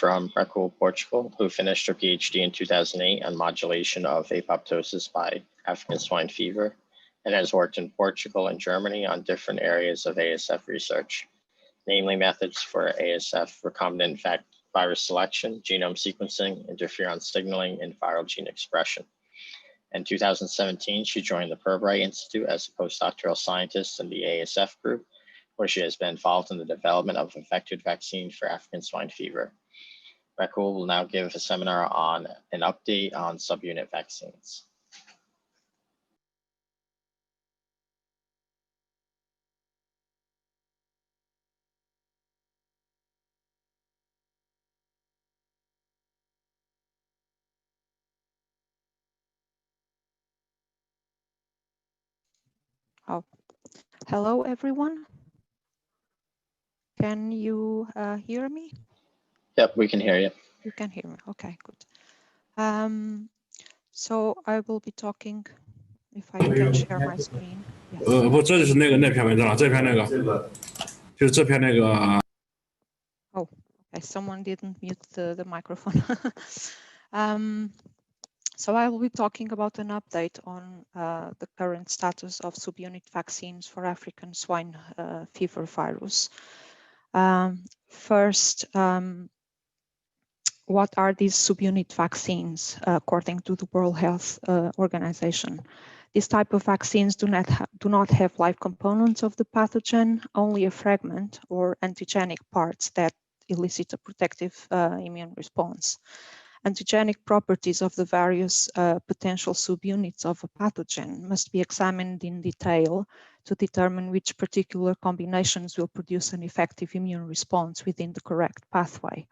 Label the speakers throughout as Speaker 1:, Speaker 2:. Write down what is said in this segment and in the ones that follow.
Speaker 1: from Raquel Portugal, who finished her PhD in 2008 on modulation of apoptosis by African swine fever, and has worked in Portugal and Germany on different areas of ASF research, namely methods for ASF recombinant virus selection, genome sequencing, interferon signaling, and viral gene expression. In 2017, she joined the Pirbright Institute as a postdoctoral scientist in the ASF group, where she has been involved in the development of an effective vaccine for African swine fever. Raquel will now give a seminar on an update on subunit vaccines.
Speaker 2: Oh, hello, everyone. Can you hear me?
Speaker 1: Yep, we can hear you.
Speaker 2: You can hear me. Okay, good. So I will be talking, if I can share my screen. Yes.
Speaker 3: 不，这就是那篇文章了，这篇那个，就是这篇那个。
Speaker 2: Oh, okay. Someone didn't mute the microphone. So I will be talking about an update on the current status of subunit vaccines for African swine fever virus. First, what are these subunit vaccines according to the World Health Organization? This type of vaccines do not have live components of the pathogen, only a fragment or antigenic parts that elicit a protective immune response. Antigenic properties of the various potential subunits of a pathogen must be examined in detail to determine which particular combinations will produce an effective immune response within the correct pathway.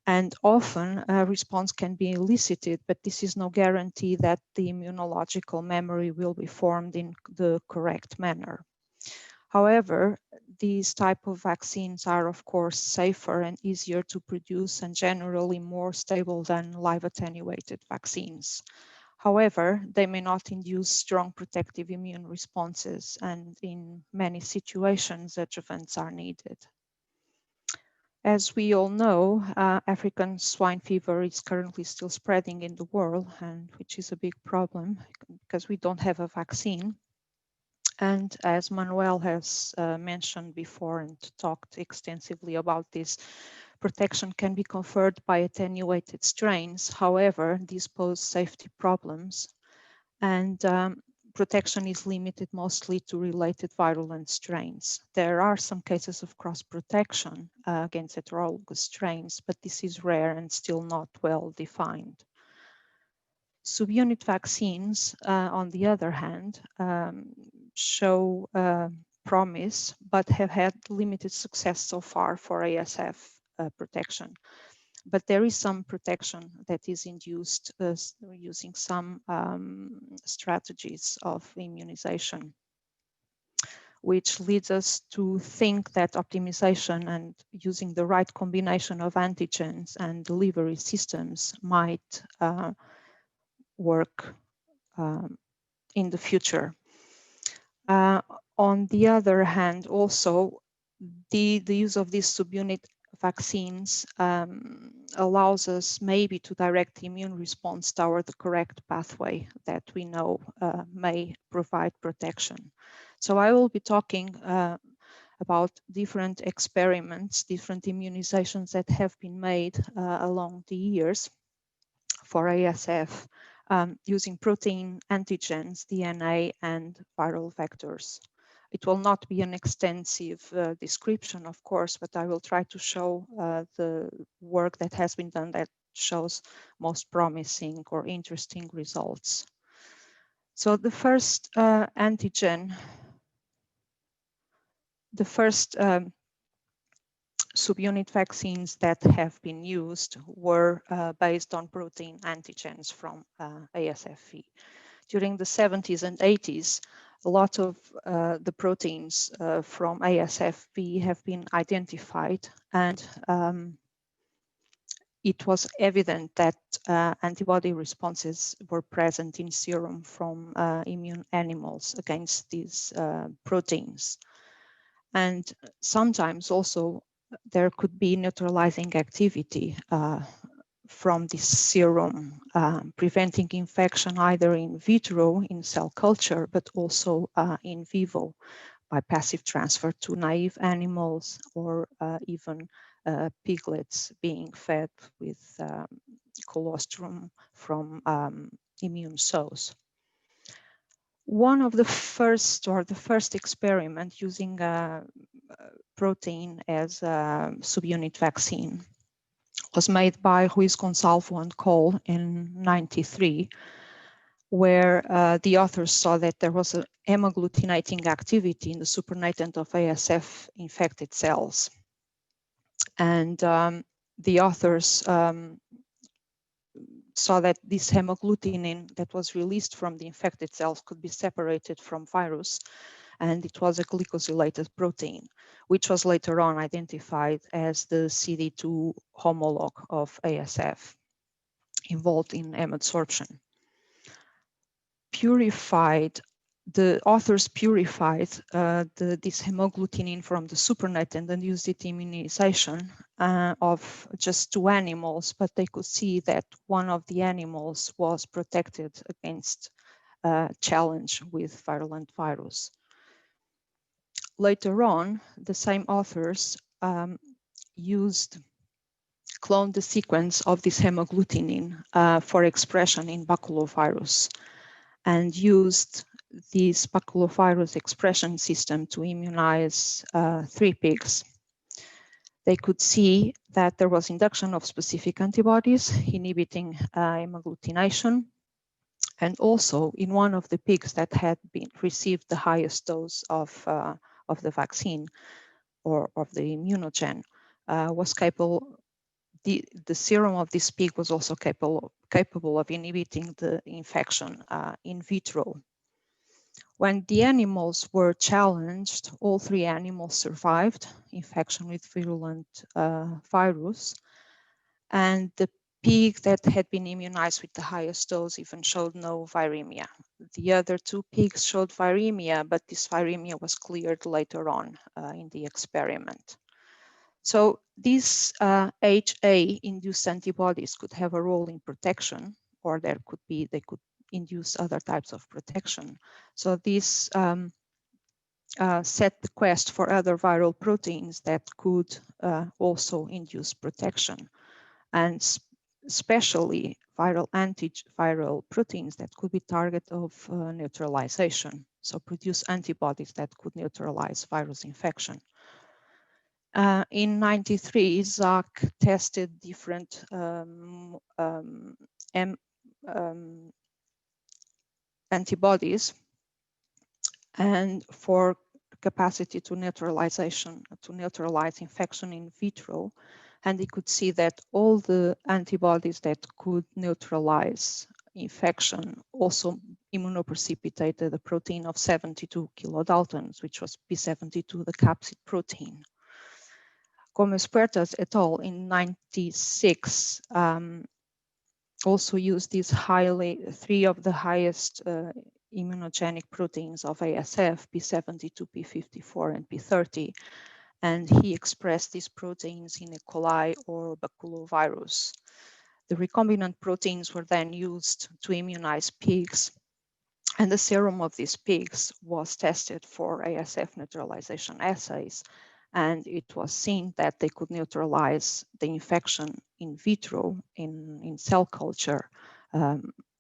Speaker 2: And often a response can be elicited, but this is no guarantee that the immunological memory will be formed in the correct manner. However, these type of vaccines are, of course, safer and easier to produce and generally more stable than live attenuated vaccines. However, they may not induce strong protective immune responses, and in many situations, adjuvants are needed. As we all know, African swine fever is currently still spreading in the world, and which is a big problem because we don't have a vaccine. And as Manuel has mentioned before and talked extensively about this, protection can be conferred by attenuated strains. However, these pose safety problems, and protection is limited mostly to related virulent strains. There are some cases of cross-protection against heterologous strains, but this is rare and still not well defined. Subunit vaccines, on the other hand, show promise, but have had limited success so far for ASF protection. But there is some protection that is induced using some strategies of immunization, which leads us to think that optimization and using the right combination of antigens and delivery systems might work in the future. On the other hand, also, the use of these subunit vaccines allows us maybe to direct the immune response toward the correct pathway that we know may provide protection. So I will be talking about different experiments, different immunizations that have been made along the years for ASF using protein antigens, DNA, and viral vectors. It will not be an extensive description, of course, but I will try to show the work that has been done that shows most promising or interesting results. So the first antigen, the first subunit vaccines that have been used were based on protein antigens from ASFV. During the 70s and 80s, a lot of the proteins from ASFV have been identified, and it was evident that antibody responses were present in serum from immune animals against these proteins. And sometimes also there could be neutralizing activity from this serum, preventing infection either in vitro, in cell culture, but also in vivo by passive transfer to naive animals, or even piglets being fed with colostrum from immune cells. One of the first experiment using a protein as a subunit vaccine was made by Ruiz Gonçalves and Cole in '93, where the authors saw that there was an hemaggglutinating activity in the supernatant of ASF infected cells. And the authors saw that this hemagglutinin that was released from the infected cells could be separated from virus, and it was a glycosylated protein, which was later on identified as the CD2 homologue of ASF, involved in hemadsorption. The authors purified this hemagglutinin from the supernatant and used it in immunization of just 2 animals, but they could see that one of the animals was protected against challenge with virulent virus. Later on, the same authors cloned the sequence of this hemagglutinin for expression in baculovirus, and used this baculovirus expression system to immunize 3 pigs. They could see that there was induction of specific antibodies inhibiting hemagglutination, and also in one of the pigs that had received the highest dose of the vaccine or of the immunogen was capable. The serum of this pig was also capable of inhibiting the infection in vitro. When the animals were challenged, all 3 animals survived infection with virulent virus, and the pig that had been immunized with the highest dose even showed no viremia. The other 2 pigs showed viremia, but this viremia was cleared later on in the experiment. So these HA-induced antibodies could have a role in protection, or they could induce other types of protection. So this set the quest for other viral proteins that could also induce protection, and especially viral proteins that could be target of neutralization. So produce antibodies that could neutralize virus infection. In '93, Zach tested different antibodies, and for capacity to neutralize infection in vitro, and he could see that all the antibodies that could neutralize infection also immunoprecipitated a protein of 72 kilodaltons, which was P72, the capsid protein. Gomez Puertas et al. In '96 also used these 3 of the highest immunogenic proteins of ASF, P72, P54, and P30, and he expressed these proteins in E. coli or baculovirus. The recombinant proteins were then used to immunize pigs, and the serum of these pigs was tested for ASF neutralization assays, and it was seen that they could neutralize the infection in vitro in cell culture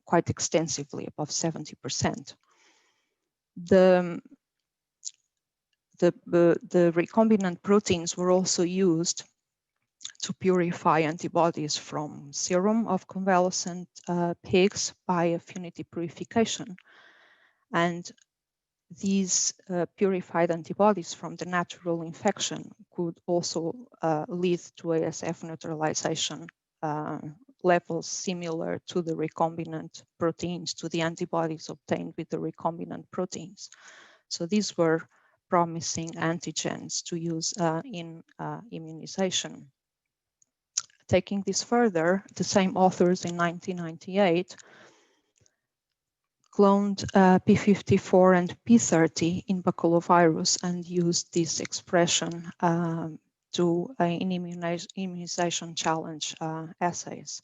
Speaker 2: quite extensively, above 70%. The recombinant proteins were also used to purify antibodies from serum of convalescent pigs by affinity purification. And these purified antibodies from the natural infection could also lead to ASF neutralization levels similar to the recombinant proteins, to the antibodies obtained with the recombinant proteins. So these were promising antigens to use in immunization. Taking this further, the same authors in 1998 cloned P54 and P30 in baculovirus and used this expression to in immunization challenge assays.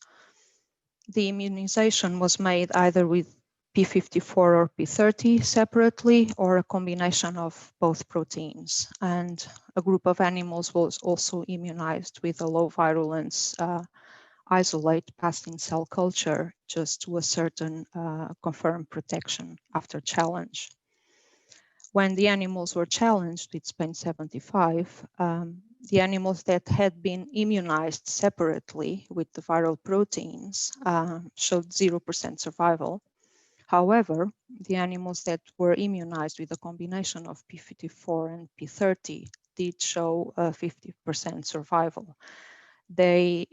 Speaker 2: The immunization was made either with P54 or P30 separately, or a combination of both proteins. And a group of animals was also immunized with a low virulence isolate passed in cell culture, just to a certain confirmed protection after challenge. When the animals were challenged with Spain 75, the animals that had been immunized separately with the viral proteins showed 0% survival. However, the animals that were immunized with a combination of P54 and P30 did show 50% survival. They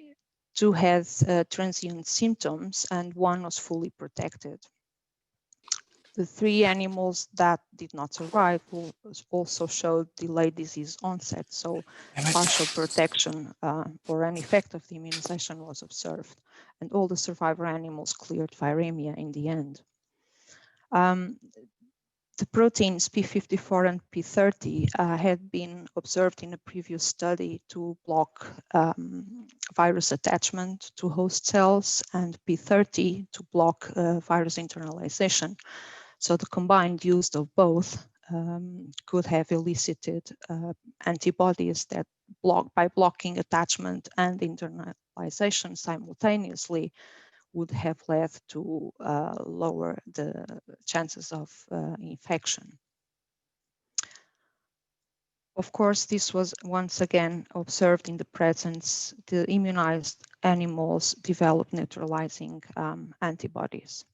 Speaker 2: too had transient symptoms, and one was fully protected. The 3 animals that did not survive also showed delayed disease onset, so partial protection or an effect of the immunization was observed, and all the survivor animals cleared viremia in the end. The proteins P54 and P30 had been observed in a previous study to block virus attachment to host cells, and P30 to block virus internalization. So the combined use of both could have elicited antibodies that by blocking attachment and internalization simultaneously would have led to lower the chances of infection. Of course, this was once again observed in the presence. The immunized animals developed neutralizing antibodies.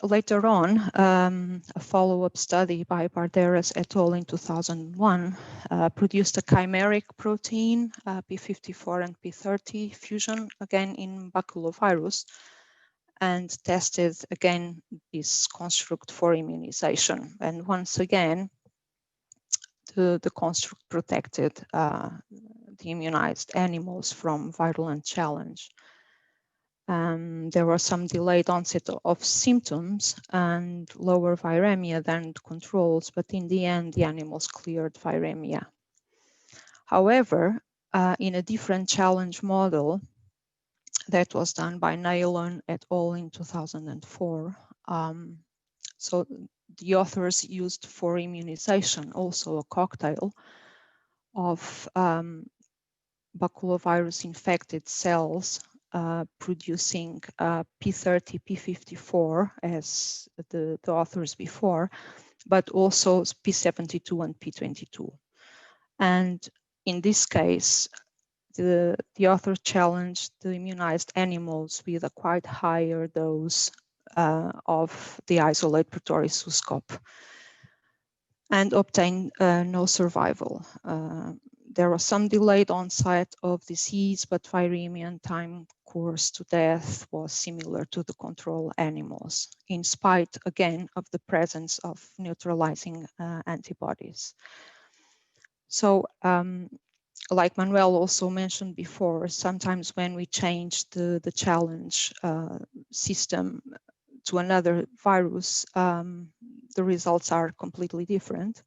Speaker 2: Later on, a follow-up study by Barderas et al. In 2001 produced a chimeric protein, P54 and P30 fusion, again in baculovirus, and tested again this construct for immunization. And once again, the construct protected the immunized animals from virulent challenge. There was some delayed onset of symptoms and lower viremia than controls, but in the end, the animals cleared viremia. However, in a different challenge model that was done by Nailon et al. In 2004, so the authors used for immunization also a cocktail of baculovirus infected cells producing P30, P54 as the authors before, but also P72 and P22. And in this case, the author challenged the immunized animals with a quite higher dose of the isolate proterozooscope and obtained no survival. There was some delayed onset of disease, but viremia and time course to death was similar to the control animals, in spite, again, of the presence of neutralizing antibodies. So, like Manuel also mentioned before, sometimes when we change the challenge system to another virus, the results are completely different.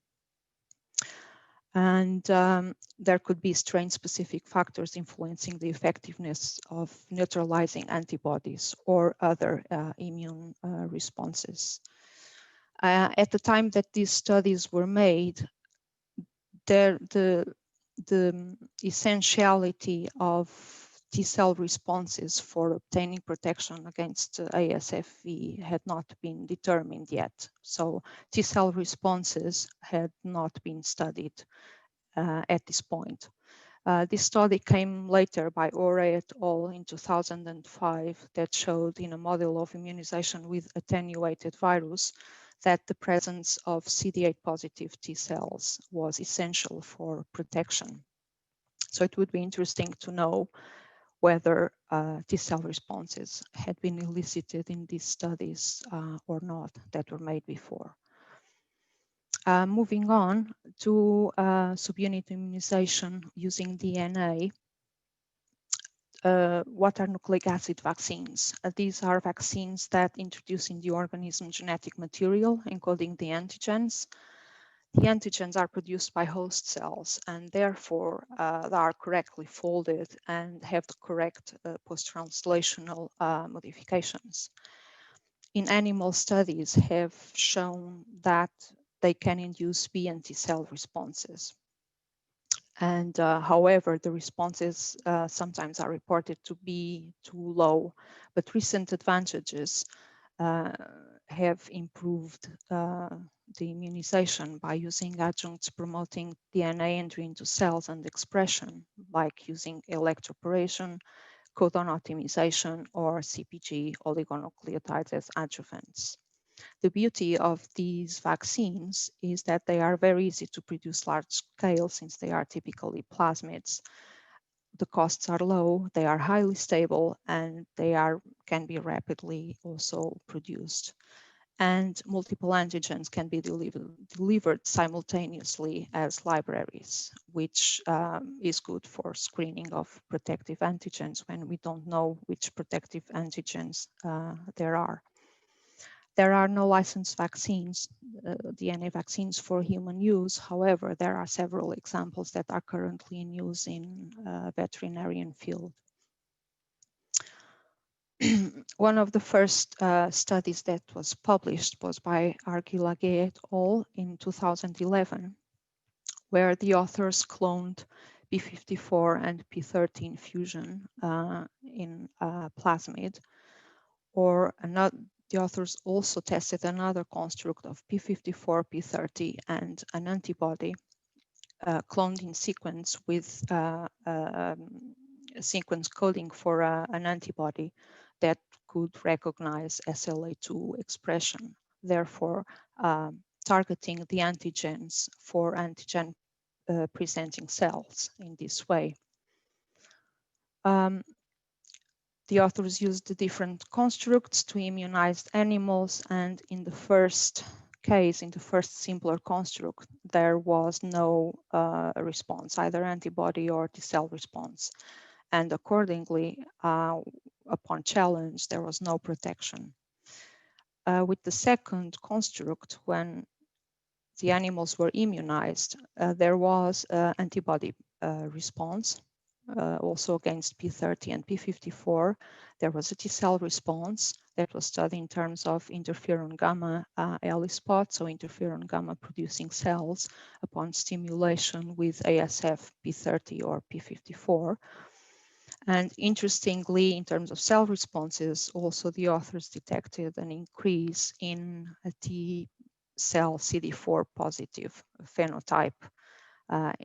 Speaker 2: And there could be strain-specific factors influencing the effectiveness of neutralizing antibodies or other immune responses. At the time that these studies were made, the essentiality of T-cell responses for obtaining protection against ASFV had not been determined yet. So T-cell responses had not been studied at this point. This study came later by Ore et al. In 2005 that showed in a model of immunization with attenuated virus that the presence of CD8 positive T cells was essential for protection. So it would be interesting to know whether T cell responses had been elicited in these studies or not that were made before. Moving on to subunit immunization using DNA. What are nucleic acid vaccines? These are vaccines that introduce in the organism genetic material encoding the antigens. the antigens are produced by host cells and therefore they are correctly folded and have the correct post-translational modifications. In animal studies have shown that they can induce B and T cell responses. And however, the responses sometimes are reported to be too low, but recent advantages have improved the immunization by using adjuncts promoting DNA entry into cells and expression, like using electroporation, codon optimization, or CpG oligonucleotides as adjuvants. The beauty of these vaccines is that they are very easy to produce large scale since they are typically plasmids. The costs are low, they are highly stable, and they can be rapidly also produced. And multiple antigens can be delivered simultaneously as libraries, which is good for screening of protective antigens when we don't know which protective antigens there are. There are no licensed vaccines, DNA vaccines for human use. However, there are several examples that are currently in use in veterinarian field. One of the first studies that was published was by Arguillaguet et al. In 2011, where the authors cloned P54 and P13 fusion in plasmid, or the authors also tested another construct of P54, P30, and an antibody cloned in sequence with sequence coding for an antibody that could recognize SLA2 expression, therefore targeting the antigens for antigen presenting cells in this way. The authors used the different constructs to immunize animals, and in the first case, in the first simpler construct, there was no response, either antibody or T-cell response. And accordingly, upon challenge, there was no protection. With the second construct, when the animals were immunized, there was antibody response. Also against P30 and P54, there was a T-cell response that was studied in terms of interferon gamma ELISpot, so interferon gamma producing cells upon stimulation with ASF P30 or P54. And interestingly, in terms of cell responses, also the authors detected an increase in a T-cell CD4 positive phenotype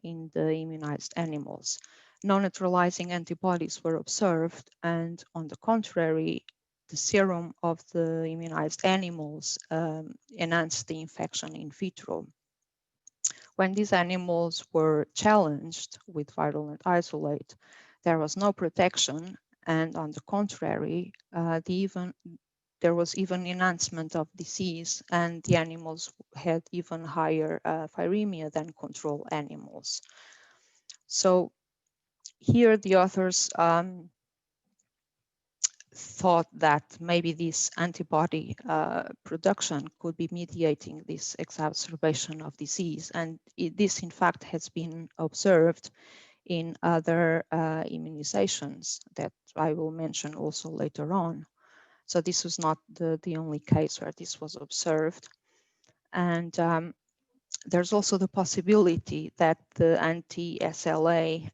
Speaker 2: in the immunized animals. Non-neutralizing antibodies were observed, and on the contrary, the serum of the immunized animals enhanced the infection in vitro. When these animals were challenged with virulent isolate, there was no protection, and on the contrary, there was even enhancement of disease, and the animals had even higher viremia than control animals. So here the authors thought that maybe this antibody production could be mediating this exacerbation of disease. And this, in fact, has been observed in other immunizations that I will mention also later on. So this was not the only case where this was observed. And there's also the possibility that the anti-SLA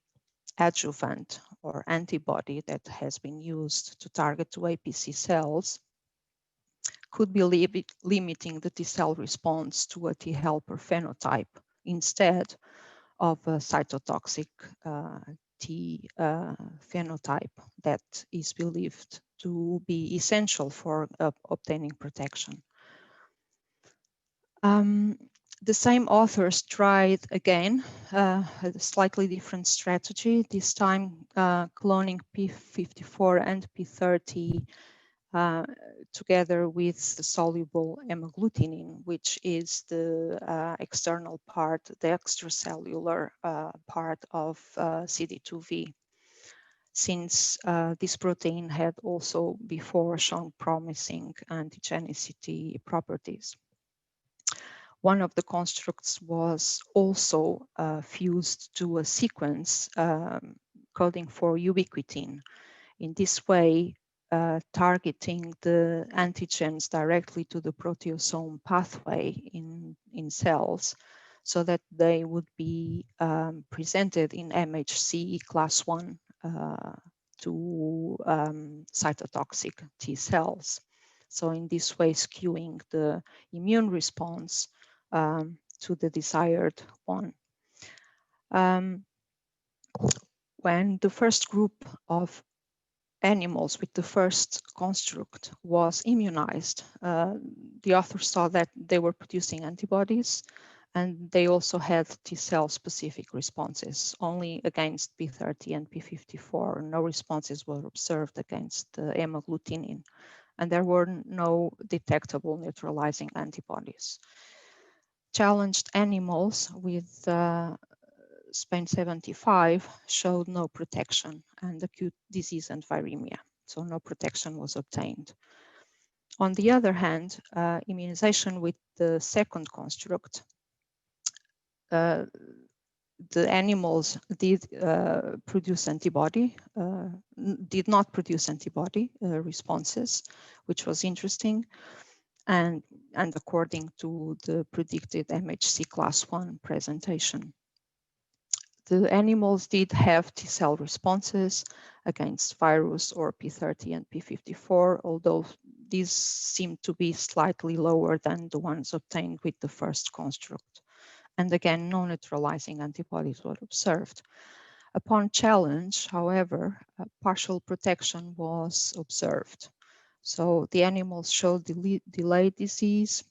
Speaker 2: adjuvant or antibody that has been used to target to APC cells could be limiting the T-cell response to a T helper phenotype instead of a cytotoxic T phenotype that is believed to be essential for obtaining protection. The same authors tried again a slightly different strategy, this time cloning P54 and P30 together with the soluble hemagglutinin, which is the external part, the extracellular part of CD2V, since this protein had also before shown promising antigenicity properties. One of the constructs was also fused to a sequence coding for ubiquitin. In this way, targeting the antigens directly to the proteasome pathway in cells, so that they would be presented in MHC class 1 to cytotoxic T cells. So in this way, skewing the immune response to the desired one. When the first group of animals with the first construct was immunized, the authors saw that they were producing antibodies, and they also had T cell specific responses, only against P30 and P54. No responses were observed against the hemagglutinin, and there were no detectable neutralizing antibodies. Challenged animals with Spain 75 showed no protection and acute disease and viremia, so no protection was obtained. On the other hand, immunization with the second construct, the animals did produce antibody, did not produce antibody responses, which was interesting, and according to the predicted MHC class 1 presentation. The animals did have T cell responses against virus or P30 and P54, although these seem to be slightly lower than the ones obtained with the first construct. And again, no neutralizing antibodies were observed. Upon challenge, however, partial protection was observed. So the animals showed delayed disease,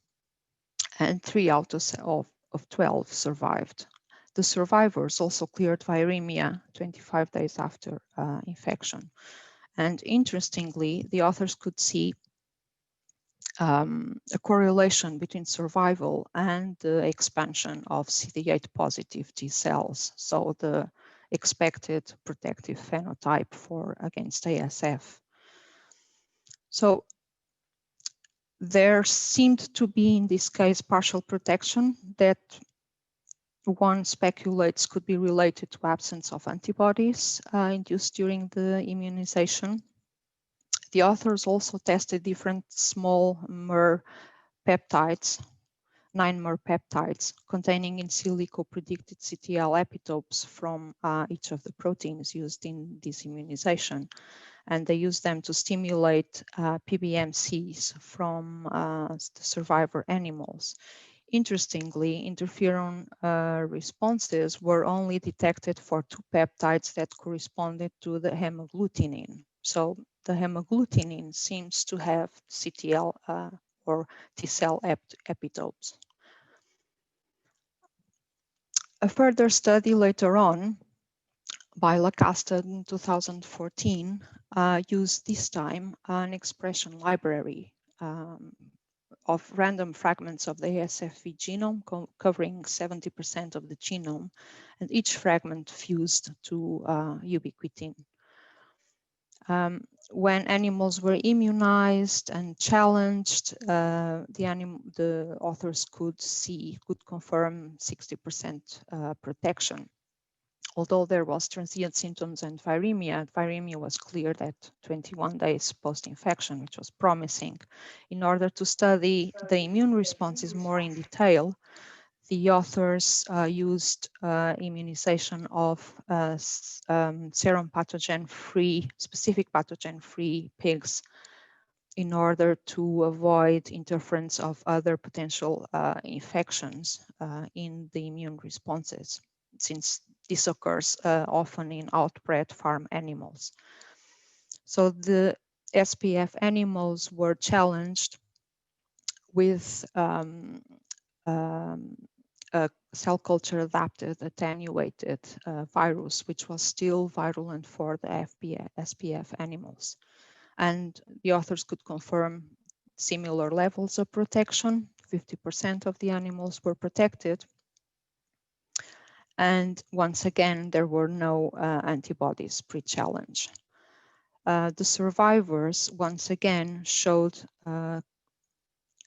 Speaker 2: and 3 out of 12 survived. The survivors also cleared viremia 25 days after infection. And interestingly, the authors could see a correlation between survival and the expansion of CD8 positive T cells. So the expected protective phenotype against ASF. So there seemed to be, in this case, partial protection that one speculates could be related to absence of antibodies induced during the immunization. The authors also tested different small MER peptides, 9 MER peptides, containing in silico predicted CTL epitopes from each of the proteins used in this immunization. And they used them to stimulate PBMCs from the survivor animals. Interestingly, interferon responses were only detected for 2 peptides that corresponded to the hemagglutinin. So the hemagglutinin seems to have CTL or T cell epitopes. A further study later on by Lacaste in 2014 used this time an expression library of random fragments of the ASFV genome covering 70% of the genome, and each fragment fused to ubiquitin. When animals were immunized and challenged, the authors could confirm 60% protection. Although there was transient symptoms and viremia was cleared at 21 days post-infection, which was promising. In order to study the immune responses more in detail, the authors used immunization of serum pathogen-free, specific pathogen-free pigs in order to avoid interference of other potential infections in the immune responses, since this occurs often in outbred farm animals. So the SPF animals were challenged with a cell culture adapted attenuated virus, which was still virulent for the SPF animals. And the authors could confirm similar levels of protection. 50% of the animals were protected. And once again, there were no antibodies pre-challenge. The survivors once again showed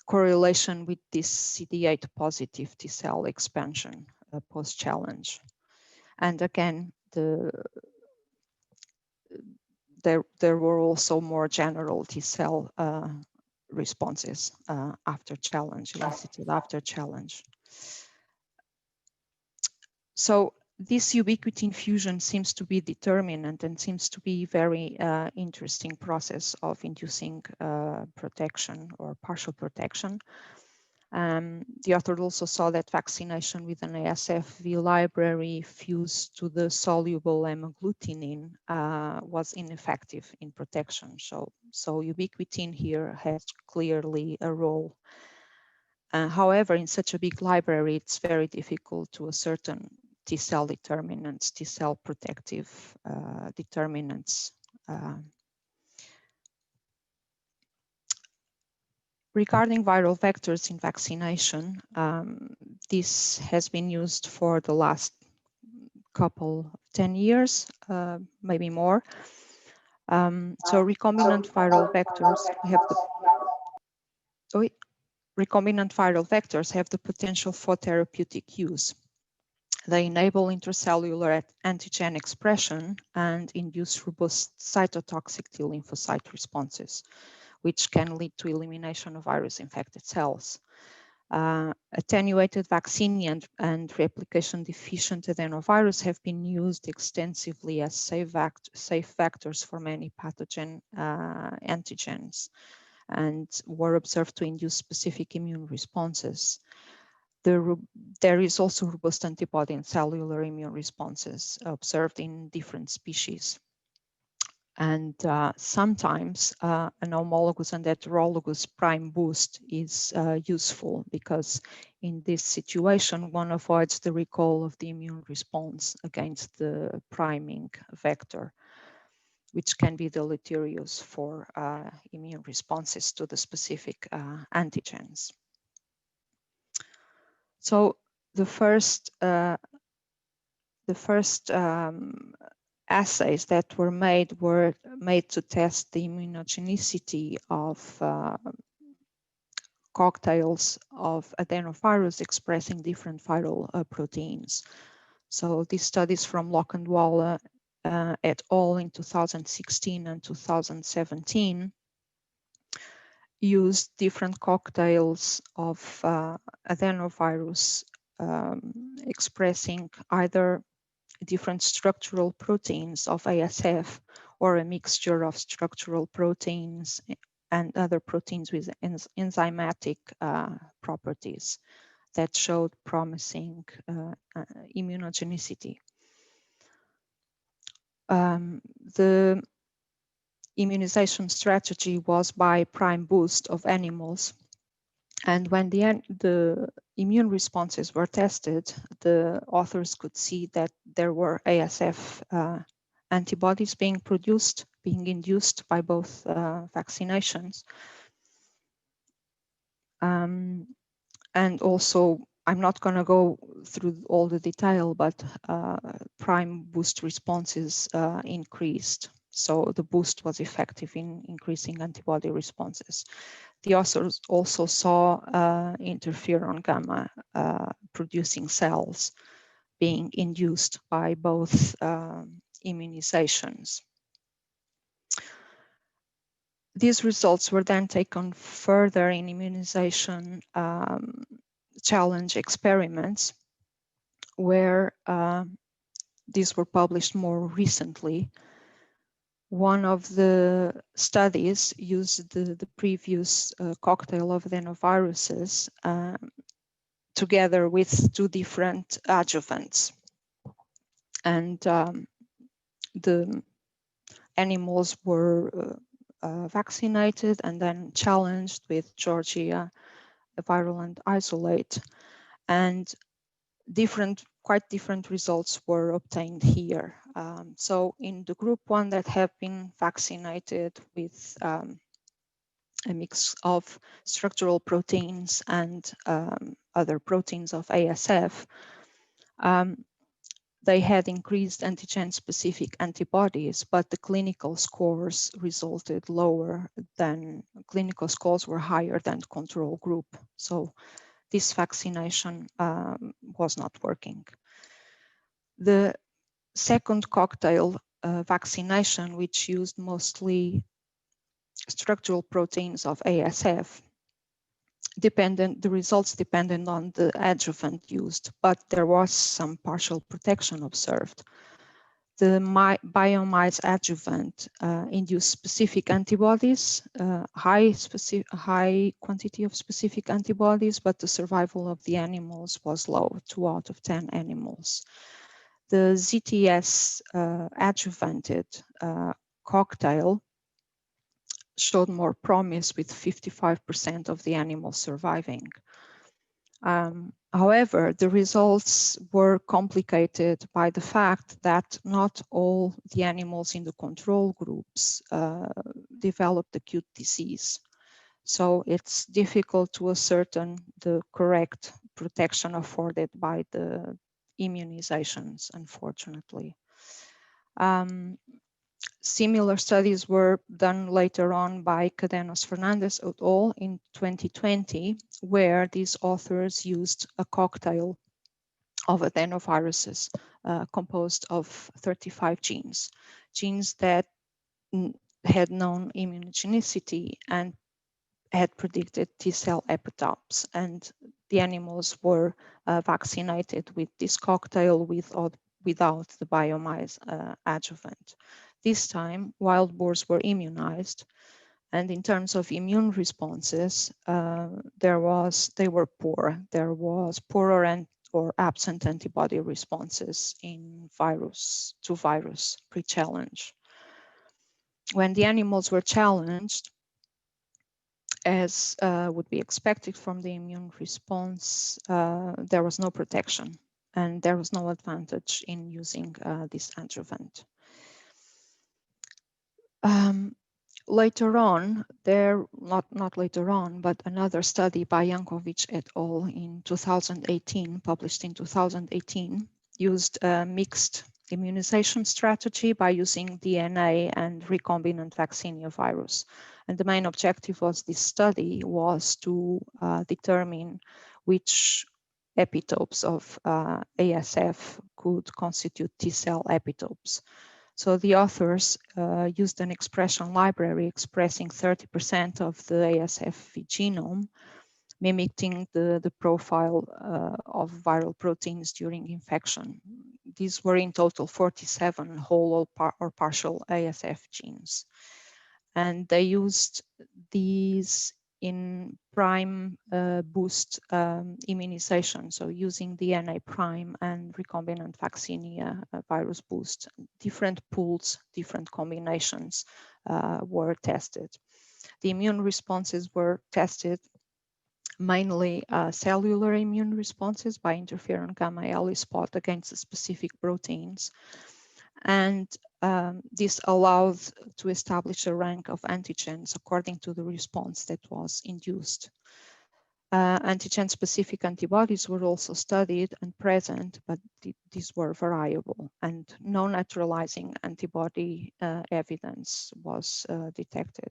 Speaker 2: correlation with this CD8 positive T cell expansion post-challenge. And again, there were also more general T cell responses after challenge, elicited after challenge. So this ubiquitin fusion seems to be determinant and seems to be very interesting process of inducing protection or partial protection. The author also saw that vaccination with an ASFV library fused to the soluble hemagglutinin was ineffective in protection. So ubiquitin here has clearly a role. However, in such a big library, it's very difficult to ascertain T cell determinants, T cell protective determinants. Regarding viral vectors in vaccination, this has been used for the last 10 years, maybe more. So recombinant viral vectors have the potential for therapeutic use. They enable intracellular antigen expression and induce robust cytotoxic T lymphocyte responses, which can lead to elimination of virus-infected cells. Attenuated vaccine and replication-deficient adenovirus have been used extensively as safe vectors for many pathogen antigens and were observed to induce specific immune responses. There is also robust antibody and cellular immune responses observed in different species. And sometimes an homologous and heterologous prime boost is useful because in this situation, one avoids the recall of the immune response against the priming vector, which can be deleterious for immune responses to the specific antigens. So the first assays that were made to test the immunogenicity of cocktails of adenovirus expressing different viral proteins. So these studies from Locke and Waller et al. In 2016 and 2017 used different cocktails of adenovirus expressing either different structural proteins of ASF or a mixture of structural proteins and other proteins with enzymatic properties that showed promising immunogenicity. The immunization strategy was by prime boost of animals. And when the immune responses were tested, the authors could see that there were ASF antibodies being induced by both vaccinations. And also, I'm not going to go through all the detail, but prime boost responses increased. So the boost was effective in increasing antibody responses. The authors also saw interferon gamma producing cells being induced by both immunizations. These results were then taken further in immunization challenge experiments, where these were published more recently. One of the studies used the previous cocktail of adenoviruses together with two different adjuvants. And the animals were vaccinated and then challenged with Georgia virulent isolate. And quite different results were obtained here. So in the group one that have been vaccinated with a mix of structural proteins and other proteins of ASF, they had increased antigen-specific antibodies, but the clinical scores resulted lower than, clinical scores were higher than the control group. So this vaccination was not working. The second cocktail vaccination, which used mostly structural proteins of ASF, the results depended on the adjuvant used, but there was some partial protection observed. The biomice adjuvant induced specific antibodies, high quantity of specific antibodies, but the survival of the animals was low, 2 out of 10 animals. The ZTS adjuvanted cocktail showed more promise with 55% of the animals surviving. However, the results were complicated by the fact that not all the animals in the control groups developed acute disease. So it's difficult to ascertain the correct protection afforded by the immunizations, unfortunately. Similar studies were done later on by Cadenas Fernandez et al. In 2020, where these authors used a cocktail of adenoviruses composed of 35 genes that had known immunogenicity and had predicted T-cell epitopes. And the animals were vaccinated with this cocktail without the biomice adjuvant. This time, wild boars were immunized, and in terms of immune responses, they were poor. There was poorer or absent antibody responses in virus pre-challenge. When the animals were challenged, as would be expected from the immune response, there was no protection, and there was no advantage in using this adjuvant. Later on, not later on, but another study by Jankovic et al. In 2018, published in 2018, used a mixed immunization strategy by using DNA and recombinant vaccinia virus. And the main objective of this study was to determine which epitopes of ASF could constitute T-cell epitopes. So the authors used an expression library expressing 30% of the ASFV genome, mimicking the profile of viral proteins during infection. These were in total 47 whole or partial ASF genes. And they used these in prime boost immunization, so using DNA prime and recombinant vaccinia virus boost. Different pools, different combinations were tested. The immune responses were tested mainly cellular immune responses by interferon gamma ELISpot against the specific proteins. And this allowed to establish a rank of antigens according to the response that was induced. Antigen-specific antibodies were also studied and present, but these were variable, and no neutralizing antibody evidence was detected.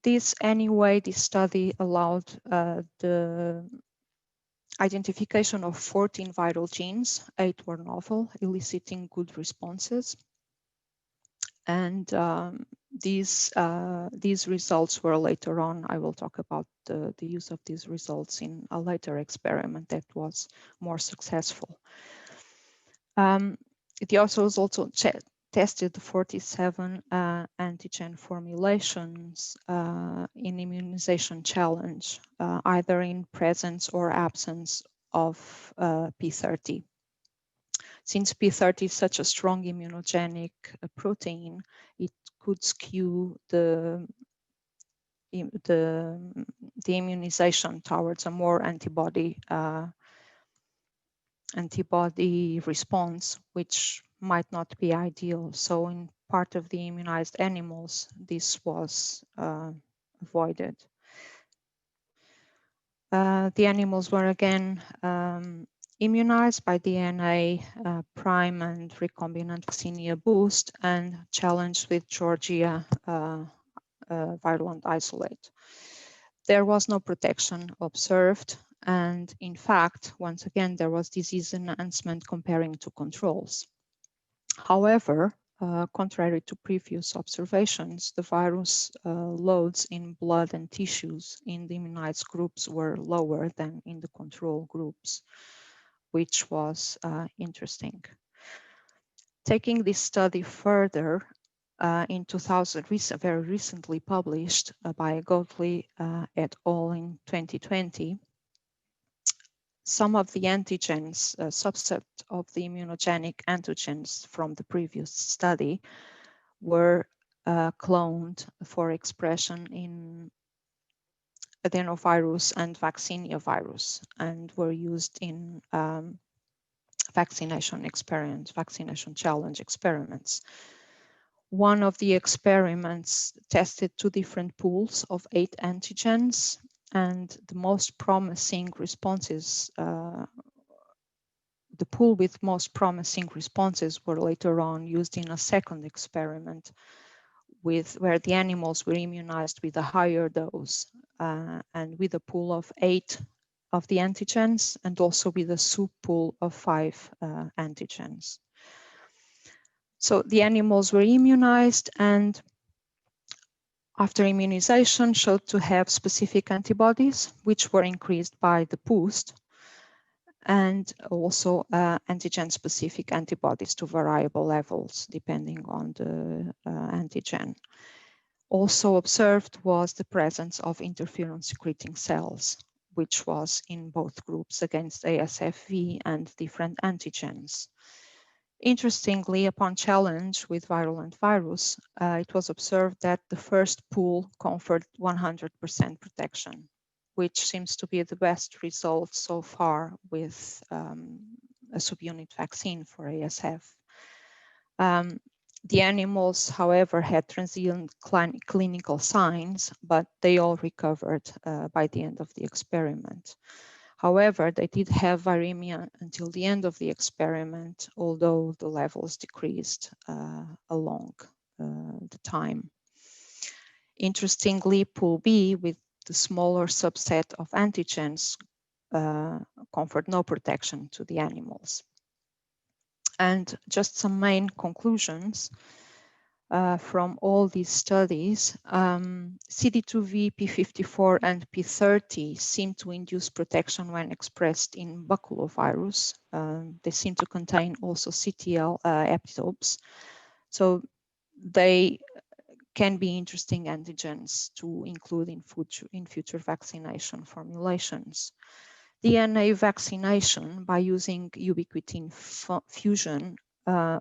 Speaker 2: This study allowed the identification of 14 viral genes, 8 were novel, eliciting good responses. And these results were later on, I will talk about the use of these results in a later experiment that was more successful. The authors also tested the 47 antigen formulations in immunization challenge, either in presence or absence of P30. Since P30 is such a strong immunogenic protein, it could skew the immunization towards a more antibody response, which might not be ideal. So in part of the immunized animals, this was avoided. The animals were again immunized by DNA prime and recombinant vaccinia boost, and challenged with Georgia virulent isolate. There was no protection observed, and in fact, once again, there was disease enhancement comparing to controls. However, contrary to previous observations, the virus loads in blood and tissues in the immunized groups were lower than in the control groups, which was interesting. Taking this study further, in 2000, very recently published by Gottlieb et al. In 2020, some of the antigens, a subset of the immunogenic antigens from the previous study, were cloned for expression in adenovirus and vaccinia virus, and were used in vaccination challenge experiments. One of the experiments tested 2 different pools of 8 antigens, and the most promising responses, the pool with most promising responses were later on used in a second experiment where the animals were immunized with a higher dose and with a pool of 8 of the antigens, and also with a subpool of 5 antigens. So the animals were immunized, and after immunization showed to have specific antibodies, which were increased by the boost, and also antigen-specific antibodies to variable levels, depending on the antigen. Also observed was the presence of interferon-secreting cells, which was in both groups against ASFV and different antigens. Interestingly, upon challenge with virulent virus, it was observed that the first pool conferred 100% protection, which seems to be the best result so far with a subunit vaccine for ASF. The animals, however, had transient clinical signs, but they all recovered by the end of the experiment. However, they did have viremia until the end of the experiment, although the levels decreased along the time. Interestingly, Pool B, with the smaller subset of antigens, conferred no protection to the animals. And just some main conclusions from all these studies. CD2V, P54, and P30 seem to induce protection when expressed in baculovirus. They seem to contain also CTL epitopes. So they can be interesting antigens to include in future vaccination formulations. DNA vaccination by using ubiquitin fusion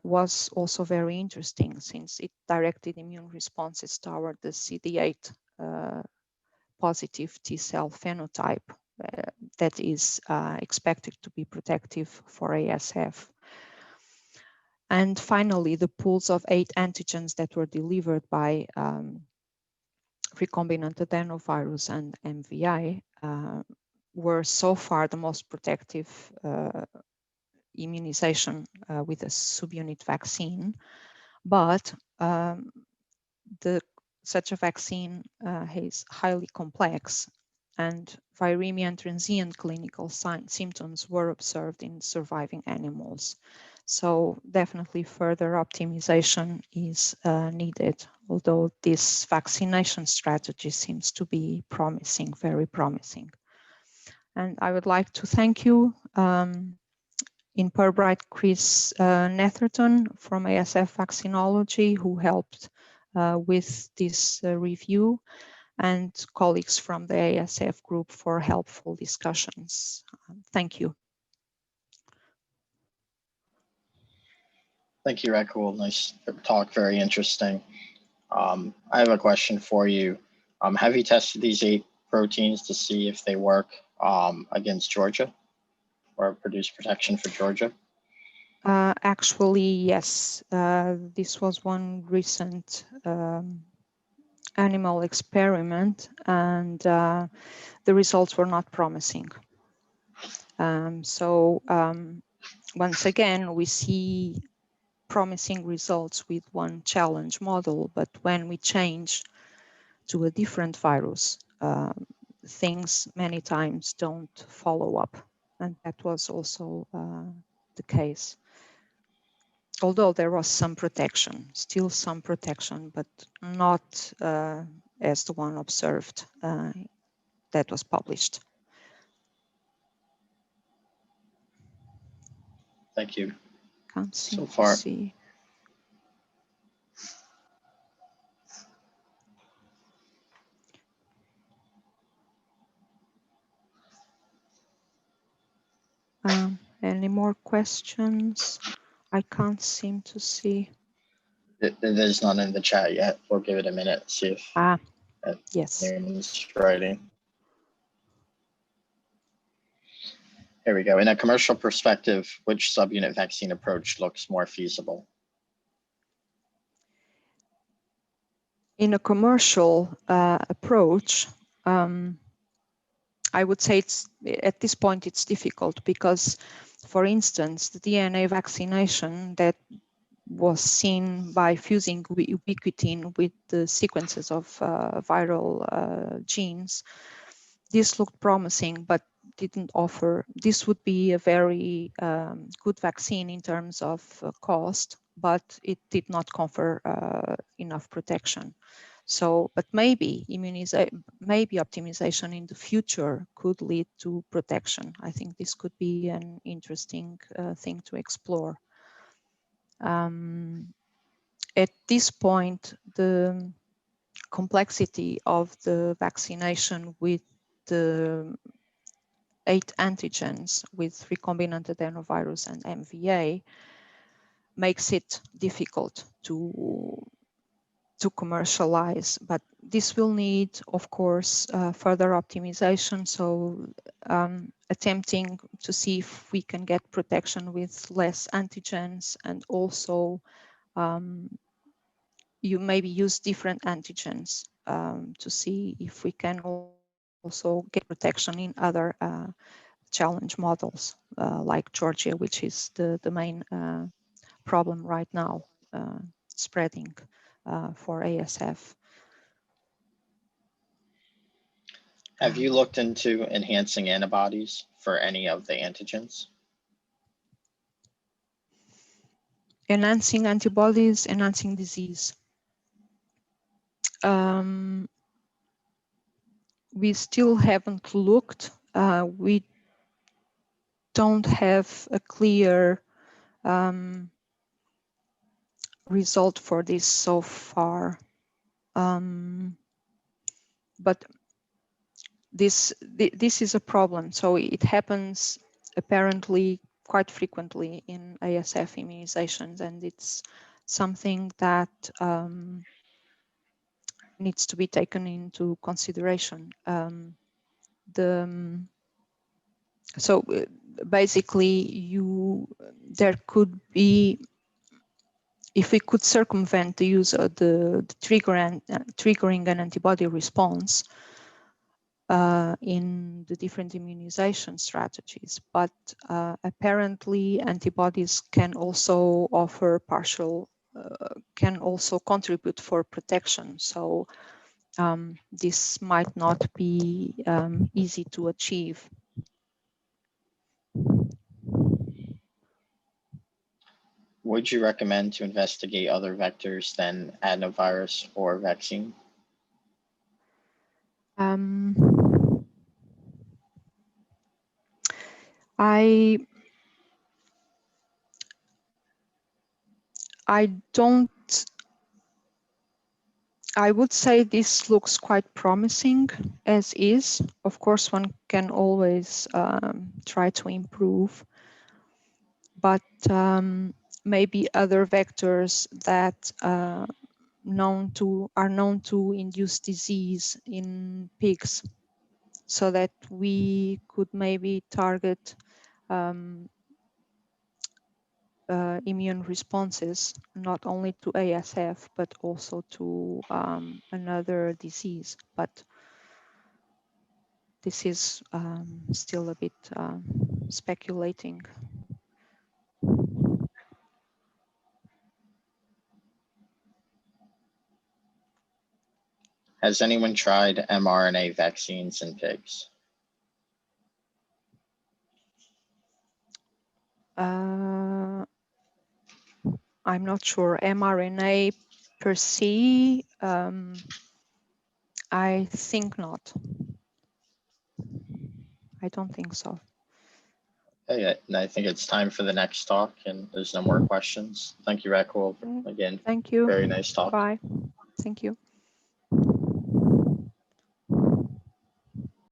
Speaker 2: was also very interesting, since it directed immune responses toward the CD8 positive T cell phenotype that is expected to be protective for ASF. And finally, the pools of 8 antigens that were delivered by recombinant adenovirus and MVI were so far the most protective immunization with a subunit vaccine, but such a vaccine is highly complex, and viremia and transient clinical symptoms were observed in surviving animals. So definitely further optimization is needed, although this vaccination strategy seems to be promising, very promising. And I would like to thank you in Purbright, Chris Netherton from ASF Vaccinology, who helped with this review, and colleagues from the ASF group for helpful discussions. Thank you.
Speaker 1: Thank you, Raquel. Nice talk, very interesting. I have a question for you. Have you tested these 8 proteins to see if they work against Georgia or produce protection for Georgia?
Speaker 2: Actually, yes. This was one recent animal experiment, and the results were not promising. Once again, we see promising results with one challenge model, but when we change to a different virus, things many times don't follow up. And that was also the case. Although there was some protection, still some protection, but not as the one observed that was published.
Speaker 1: Thank you.
Speaker 2: Can't seem
Speaker 1: So far.
Speaker 2: to see. Any more questions? I can't seem to see.
Speaker 1: There's none in the chat yet. We'll give it a minute, see if
Speaker 2: Yes.
Speaker 1: anyone's writing. Here we go. In a commercial perspective, which subunit vaccine approach looks more feasible?
Speaker 2: In a commercial approach, I would say at this point it's difficult because, for instance, the DNA vaccination that was seen by fusing ubiquitin with the sequences of viral genes, this looked promising, but didn't offer. This would be a very good vaccine in terms of cost, but it did not confer enough protection. So, but maybe optimization in the future could lead to protection. I think this could be an interesting thing to explore. At this point, the complexity of the vaccination with the 8 antigens with recombinant adenovirus and MVA makes it difficult to commercialize, but this will need, of course, further optimization. So attempting to see if we can get protection with less antigens, and also you maybe use different antigens to see if we can also get protection in other challenge models like Georgia, which is the main problem right now, spreading for ASF.
Speaker 1: Have you looked into enhancing antibodies for any of the antigens?
Speaker 2: Enhancing antibodies, enhancing disease. We still haven't looked. We don't have a clear result for this so far. But this is a problem. So it happens apparently quite frequently in ASF immunizations, and it's something that needs to be taken into consideration. So basically, there could be, if we could circumvent the use of the triggering an antibody response in the different immunization strategies, but apparently antibodies can also offer can also contribute for protection. So this might not be easy to achieve.
Speaker 1: Would you recommend to investigate other vectors than adenovirus or vaccine?
Speaker 2: I would say this looks quite promising as is. Of course, one can always try to improve, but maybe other vectors that are known to induce disease in pigs, so that we could maybe target immune responses, not only to ASF, but also to another disease. But this is still a bit speculating.
Speaker 1: Has anyone tried mRNA vaccines in pigs?
Speaker 2: I'm not sure. mRNA per se, I think not. I don't think so.
Speaker 1: Okay, and I think it's time for the next talk, and there's no more questions. Thank you, Raquel. Again,
Speaker 2: Thank you.
Speaker 1: very nice talk.
Speaker 2: Bye. Thank you.